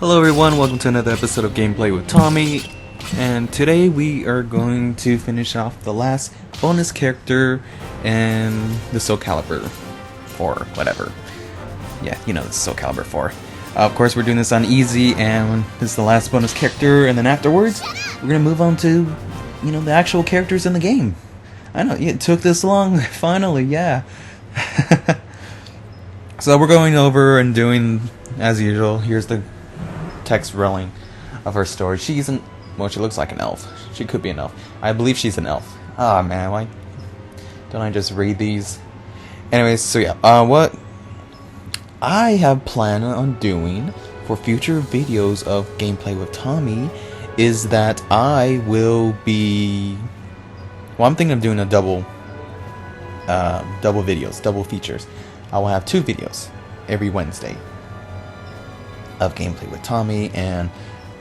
Hello everyone, welcome to another episode of Gameplay with Tommy, and today we are going to finish off the last bonus character in the Calibur 4, whatever. Yeah, you know this is Calibur 4. Of course we're doing this on easy, and this is the last bonus character, and then afterwards we're gonna move on to, you know, the actual characters in the game. I know, it took this long, finally, yeah. So we're going over and doing, as usual, here's the text rolling of her story. She isn't, well, she looks like an elf. She could be an elf. I believe she's an elf. Ah, man, why don't I just read these? Anyways, so yeah, what I have planned on doing for future videos of Gameplay with Tommy is that I will be, well, I'm thinking of doing a double videos, double features. I will have 2 videos every Wednesday of Gameplay with Tommy, and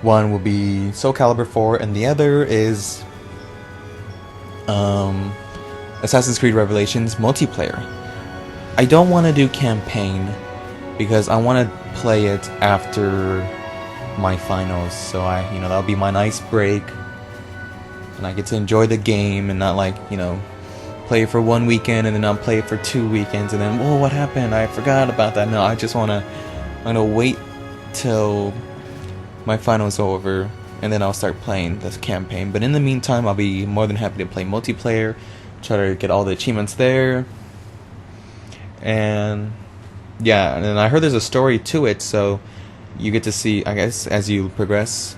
one will be Calibur 4 and the other is Assassin's Creed Revelations multiplayer. I don't want to do campaign because I want to play it after my finals, so that'll be my nice break and I get to enjoy the game and not play it for 1 weekend and then I'll play it for 2 weekends and then, whoa, what happened? I forgot about that. No, I'm gonna wait till my finals over and then I'll start playing this campaign. But in the meantime, I'll be more than happy to play multiplayer, try to get all the achievements there. And yeah, and then I heard there's a story to it, so you get to see, I guess, as you progress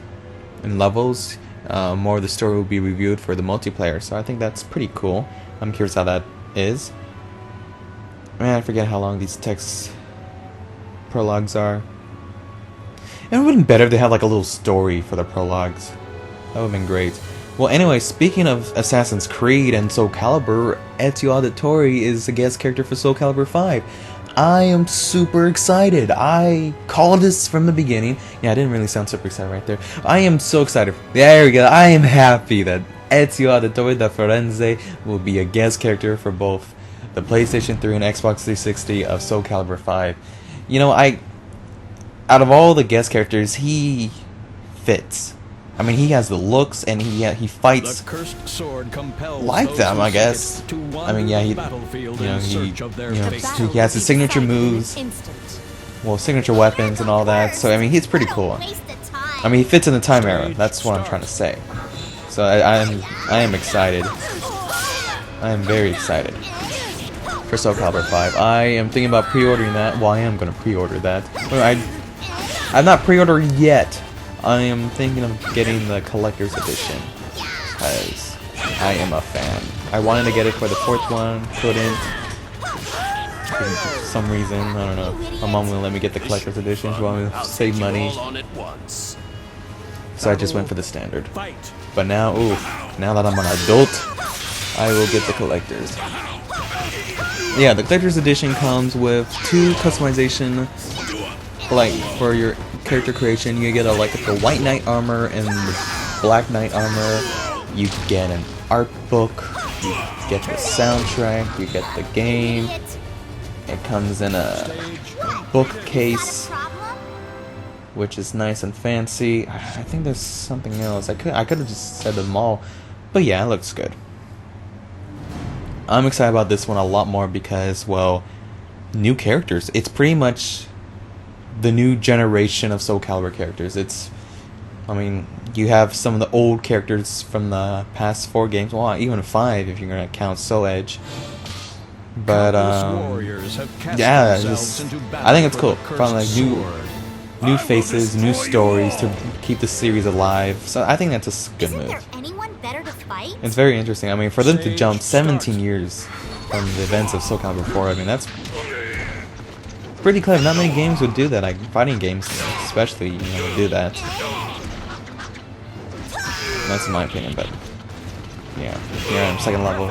in levels, more of the story will be reviewed for the multiplayer. So I think that's pretty cool. I'm curious how that is. Man, I forget how long these text prologues are. It would have been better if they had like a little story for the prologues. That would have been great. Well, anyway, speaking of Assassin's Creed and Calibur, Ezio Auditore is a guest character for Calibur 5. I am super excited. I called this from the beginning. Yeah, I didn't really sound super excited right there. I am so excited. There we go. I am happy that Ezio Auditore da Firenze will be a guest character for both the PlayStation 3 and Xbox 360 of Calibur 5. You know, out of all the guest characters, he fits. I mean, he has the looks, and he fights like them, I guess. I mean, yeah, he has his signature moves, well, signature weapons and all that. So I mean, he's pretty cool. I mean, he fits in the time era. That's what I'm trying to say. So I am excited. I am very excited for Calibur 5. I am thinking about pre-ordering that. Well, I am going to pre-order that. I've not pre-ordered yet. I am thinking of getting the collector's edition because I am a fan. I wanted to get it for the 4th one, couldn't. For some reason, I don't know. My mom wouldn't let me get the collector's edition. She wanted me to save money. So I just went for the standard. But now, now that I'm an adult, I will get the collector's. Yeah, the collector's edition comes with 2 customization, like for your character creation. You get the white knight armor and the black knight armor. You get an art book. You get the soundtrack. You get the game. It comes in a bookcase, which is nice and fancy. I think there's something else. I could have just said them all, but yeah, it looks good. I'm excited about this one a lot more because, well, new characters. It's pretty much the new generation of Calibur characters. I mean, you have some of the old characters from the past 4 games. Well, even 5 if you're gonna count Edge. But yeah, I think it's cool. Probably new faces, new stories to keep the series alive. So I think that's a good move. It's very interesting. I mean, for them to jump 17 years from the events of Calibur 4, I mean, that's pretty clever. Not many games would do that. Like fighting games, especially, would do that. That's in my opinion, but yeah. Here I am, 2nd level.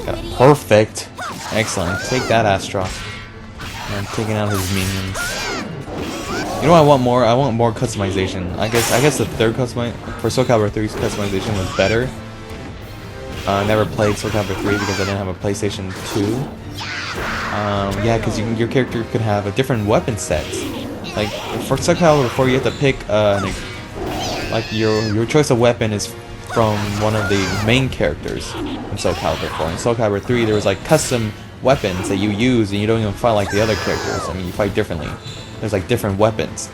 Got a perfect. Excellent. Take that, Astra. I'm taking out his minions. You know what I want more? I want more customization. I guess the 3rd for Calibur 3's customization was better. I never played Calibur 3 because I didn't have a PlayStation 2. Yeah, because your character could have a different weapon sets. Like for Soul Calibur 4, you have to pick like your choice of weapon is from one of the main characters in Soul Calibur 4. In Soul Calibur 3, there was like custom weapons that you use, and you don't even fight like the other characters. I mean, you fight differently. There's like different weapons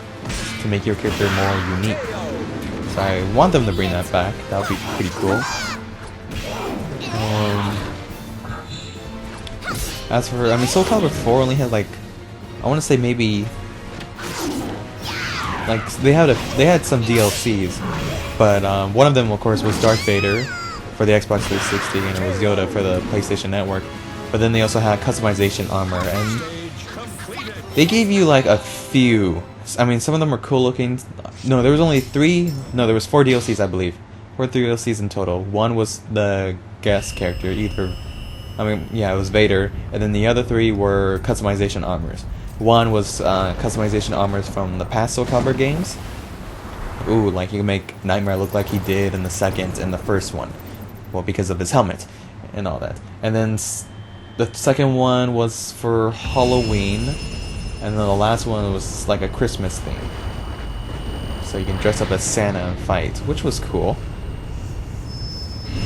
to make your character more unique. So I want them to bring that back. That would be pretty cool. As for, I mean, Soul Calibur 4 only had like, I want to say maybe, like they had some DLCs, but one of them, of course, was Darth Vader for the Xbox 360, and it was Yoda for the PlayStation Network. But then they also had customization armor, and they gave you like a few. I mean, some of them were cool looking. No, there was only 3. No, there was 4 DLCs, I believe. 4 DLCs in total. One was the guest character, either. I mean, yeah, it was Vader, and then the other 3 were customization armors. One was customization armors from the past Soul Calibur games. Ooh, like you can make Nightmare look like he did in the second and the first one. Well, because of his helmet and all that. And then the second one was for Halloween, and then the last one was like a Christmas theme. So you can dress up as Santa and fight, which was cool.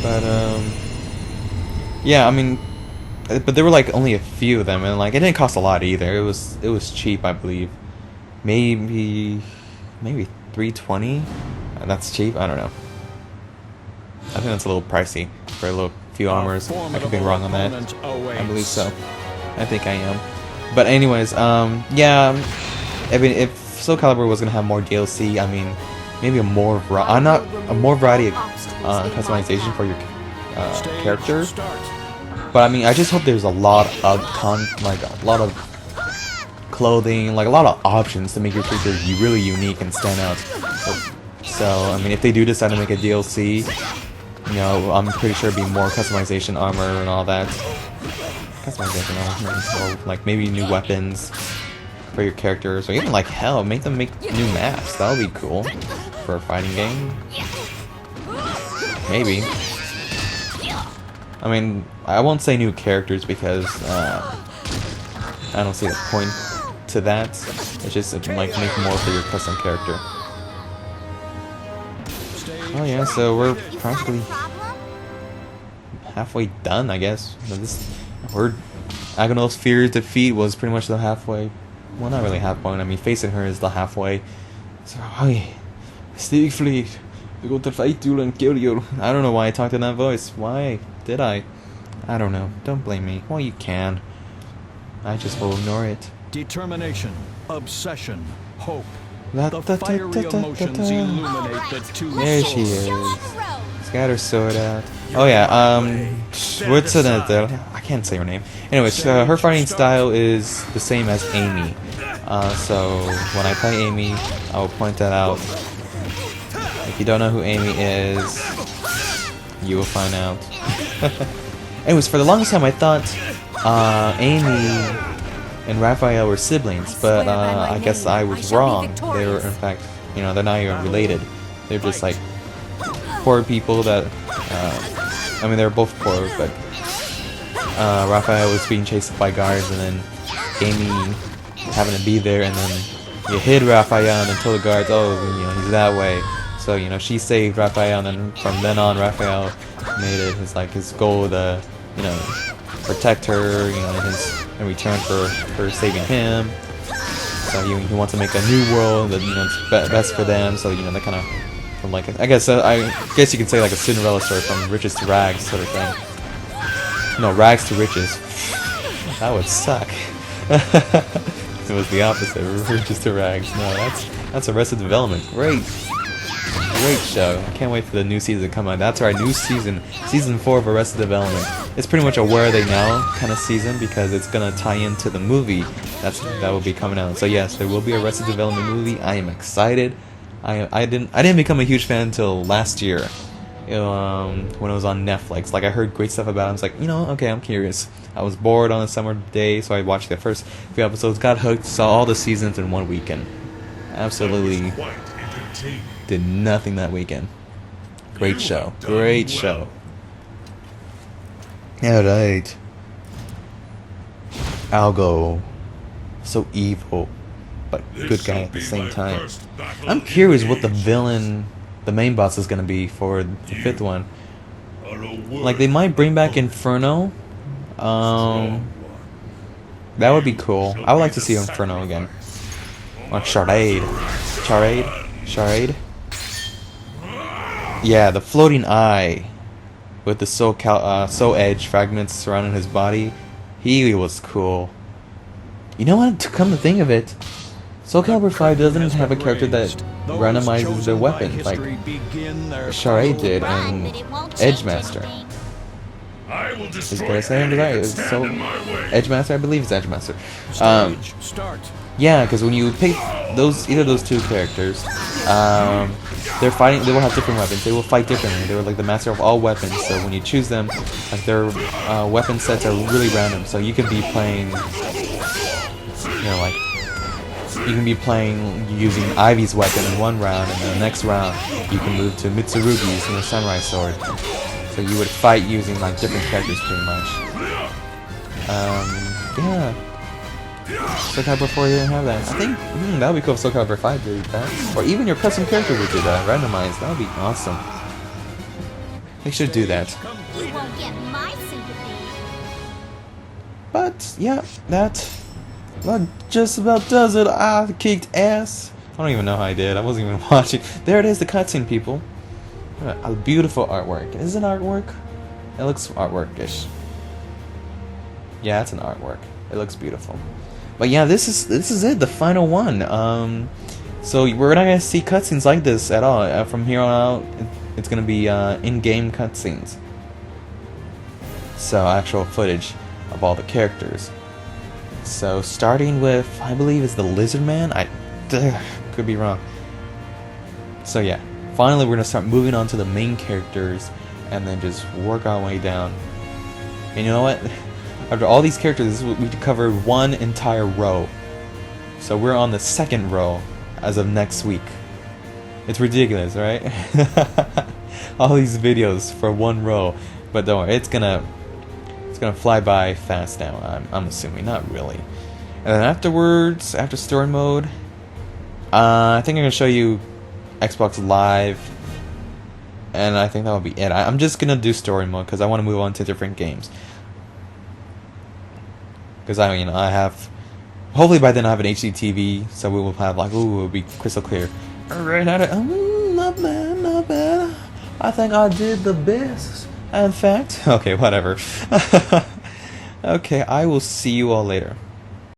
But yeah, I mean, but there were like only a few of them, and like it didn't cost a lot either. It was cheap, I believe. Maybe $320. That's cheap. I don't know. I think that's a little pricey for a little few armors. I could be wrong on that. I believe so. I think I am. But anyways, yeah. I mean, if Soul Calibur was gonna have more DLC, I mean, maybe a more variety of customization for your character. But I mean, I just hope there's a lot of clothing, like a lot of options to make your character really unique and stand out. So I mean, if they do decide to make a DLC, you know, I'm pretty sure it'd be more customization armor and all that. Customization armor, or like maybe new weapons for your characters, or even like hell, make them make new maps. That would be cool for a fighting game. Maybe. I mean, I won't say new characters because I don't see the point to that. It's just like make more for your custom character. Oh yeah, so we're practically halfway done, I guess. Agonal's Fear's defeat was pretty much the halfway. Well, not really halfway. I mean, facing her is the halfway. So, hi, Stigfleet, we're going to fight you and kill you. I don't know why I talked in that voice. Why did I? I don't know. Don't blame me. Well, you can. I just will ignore it. Determination, obsession, hope. The fiery emotions illuminate the two souls. There she is. She's got her sword out. Oh yeah, what's another? I can't say her name. Anyways, her fighting style is the same as Amy. So when I play Amy, I will point that out. If you don't know who Amy is, you will find out. Anyways, for the longest time I thought Amy and Raphael were siblings, but I guess I was wrong. They were, in fact, you know, they're not even related. They're just like poor people that, I mean, they're both poor, but Raphael was being chased by guards, and then Amy having to be there, and then you hid Raphael and then told the guards, oh, you know, he's that way. So, you know, she saved Raphael, and then from then on, Raphael made it his goal to, you know, protect her, you know, in return for her saving him. So he wants to make a new world that, you know, it's best for them. So, you know, they kind of, from like I guess you could say like a Cinderella story, from riches to rags sort of thing. No, rags to riches. That would suck. It was the opposite, riches to rags. No, that's Arrested Development. Great show. I can't wait for the new season to come out. That's right, new season 4 of Arrested Development. It's pretty much a Where Are They Now kind of season, because it's gonna tie into the movie that will be coming out. So yes, there will be a Arrested Development movie. I am excited. I didn't become a huge fan until last year, when it was on Netflix. Like, I heard great stuff about it. I was like, you know, okay, I'm curious. I was bored on a summer day, so I watched the first few episodes, got hooked, saw all the seasons in one weekend. Absolutely did nothing that weekend. Great show. Great show. Alright. Algo. So evil. but good guy at the same time. I'm curious what the villain, the main boss, is gonna be for the 5th one. Like, they might bring back Inferno. That would be cool. I would like to see Inferno again. Or Charade. Charade? Yeah, the floating eye with the soul edge fragments surrounding his body. He was cool. You know what? To come to think of it, Soul Calibur 5 doesn't have a character that randomizes their weapon like Charade did in Edgemaster. Did I say him right? So Edgemaster, I believe it's Edgemaster. Yeah, because when you pick either of those two characters, they're fighting. They will have different weapons. They will fight differently. They were like the master of all weapons. So when you choose them, like their weapon sets are really random. So you could be playing, like you can be playing using Ivy's weapon in one round, and then the next round you can move to Mitsurugi using the Sunrise Sword. So you would fight using like different characters pretty much. Yeah. Soul Calibur 4 didn't have that. I think that would be cool if Soul Calibur 5 did that. Or even your custom character would do that, randomized. That would be awesome. They should do that. You won't get my sympathy. But yeah, that just about does it. I kicked ass. I don't even know how I did. I wasn't even watching. There it is, the cutscene, people. A beautiful artwork. Is it artwork? It looks artwork-ish. Yeah, it's an artwork. It looks beautiful. But yeah, this is it, the final one. So we're not gonna see cutscenes like this at all. From here on out, it's gonna be in-game cutscenes. So actual footage of all the characters. So starting with, I believe it's the Lizard Man. I could be wrong. So yeah, finally we're gonna start moving on to the main characters, and then just work our way down. And you know what? After all these characters, we covered one entire row. So we're on the 2nd row as of next week. It's ridiculous, right? All these videos for one row. But don't worry, it's gonna fly by fast now, I'm assuming. Not really. And then afterwards, after story mode, I think I'm gonna show you Xbox Live. And I think that will be it. I'm just gonna do story mode because I want to move on to different games. Because I have, hopefully by then I have an HD TV, so we will have like, ooh, it'll be crystal clear. Alright, not bad, not bad. I think I did the best, in fact. Okay, whatever. Okay, I will see you all later.